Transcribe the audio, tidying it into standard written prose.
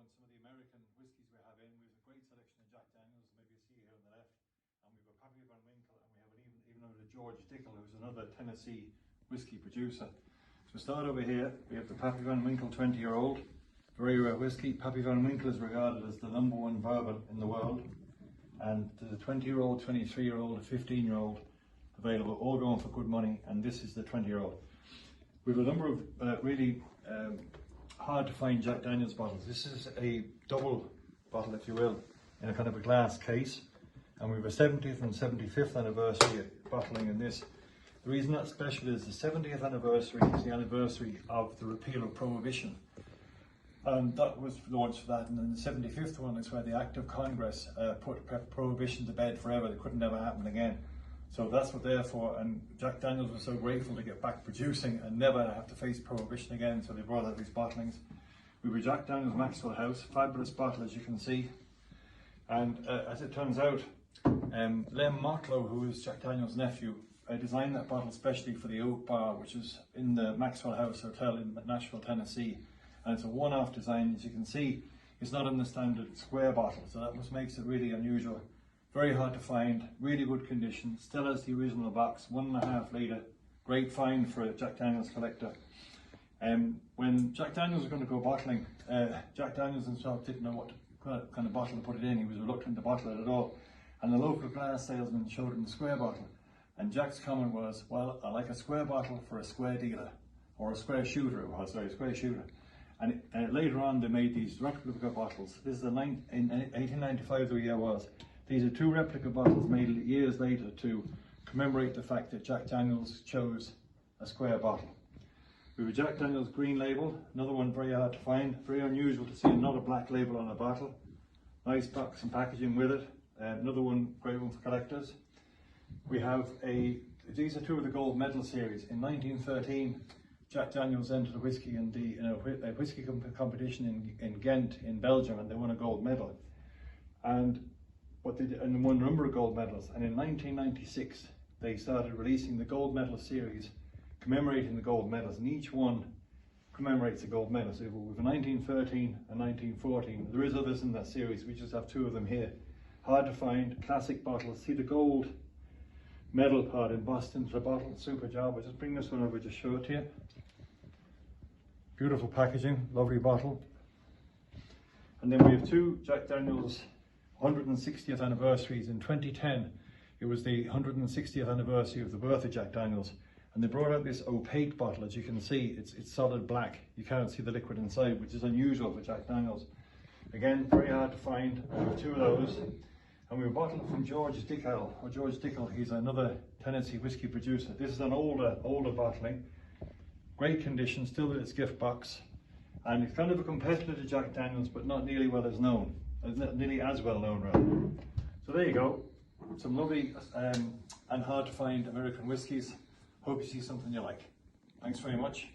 showing some of the American whiskies we have in. We have a great selection of Jack Daniels, maybe you see here on the left, and we've got Pappy Van Winkle, and we have even over to George Dickel, who's another Tennessee whiskey producer. So we start over here. We have the Pappy Van Winkle 20-year-old, very rare whiskey. Pappy Van Winkle is regarded as the #1 bourbon in the world, and there's a 20-year-old, 23-year-old, a 15-year-old available, all going for good money, and this is the 20-year-old. We have a number of really hard to find Jack Daniels bottles. This is a double bottle, if you will, in a kind of a glass case, and we have a 70th and 75th anniversary bottling in this. The reason that's special is the 70th anniversary is the anniversary of the repeal of Prohibition, and that was launched for that, and then the 75th one is where the Act of Congress put Prohibition to bed forever. It couldn't ever happen again. So that's what they're for, and Jack Daniels was so grateful to get back producing and never have to face Prohibition again, so they brought out these bottlings. We were Jack Daniels Maxwell House, fabulous bottle as you can see, and as it turns out, Lem Motlow, who is Jack Daniels' nephew, designed that bottle especially for the Oak Bar, which is in the Maxwell House Hotel in Nashville, Tennessee, and it's a one-off design. As you can see, it's not in the standard square bottle, so that makes it really unusual. Very hard to find, really good condition, still has the original box, 1.5 litre, great find for a Jack Daniels collector. When Jack Daniels was going to go bottling, Jack Daniels himself didn't know what kind of bottle to put it in. He was reluctant to bottle it at all, and the local glass salesman showed him the square bottle, and Jack's comment was, well, I like a square bottle for a square dealer, or a square shooter, square shooter. And later on they made these replica bottles. This is in 1895 the year was. These are 2 replica bottles made years later to commemorate the fact that Jack Daniels chose a square bottle. We have a Jack Daniels green label, another one very hard to find, very unusual to see another black label on a bottle. Nice box and packaging with it, another one, great one for collectors. We have these are 2 of the gold medal series. In 1913, Jack Daniels entered a whiskey in a whiskey competition in Ghent in Belgium, and they won a gold medal. And won a number of gold medals, and in 1996 they started releasing the gold medal series commemorating the gold medals, and each one commemorates a gold medal. So we have a 1913 and 1914. There is others in that series, we just have 2 of them here. Hard to find, classic bottles. See the gold medal part embossed into the bottle, super job. I'll just bring this one over to show it to you. Beautiful packaging, lovely bottle. And then we have 2 Jack Daniels 160th anniversaries. In 2010, it was the 160th anniversary of the birth of Jack Daniels, and they brought out this opaque bottle. As you can see, it's solid black. You can't see the liquid inside, which is unusual for Jack Daniels. Again, very hard to find. We have 2 of those, and we have a bottle from George Dickel. George Dickel, he's another Tennessee whiskey producer. This is an older bottling, great condition, still in its gift box, and it's kind of a competitor to Jack Daniels, but not nearly well as known. Nearly as well known, rather. So there you go, some lovely and hard to find American whiskies. Hope you see something you like. Thanks very much.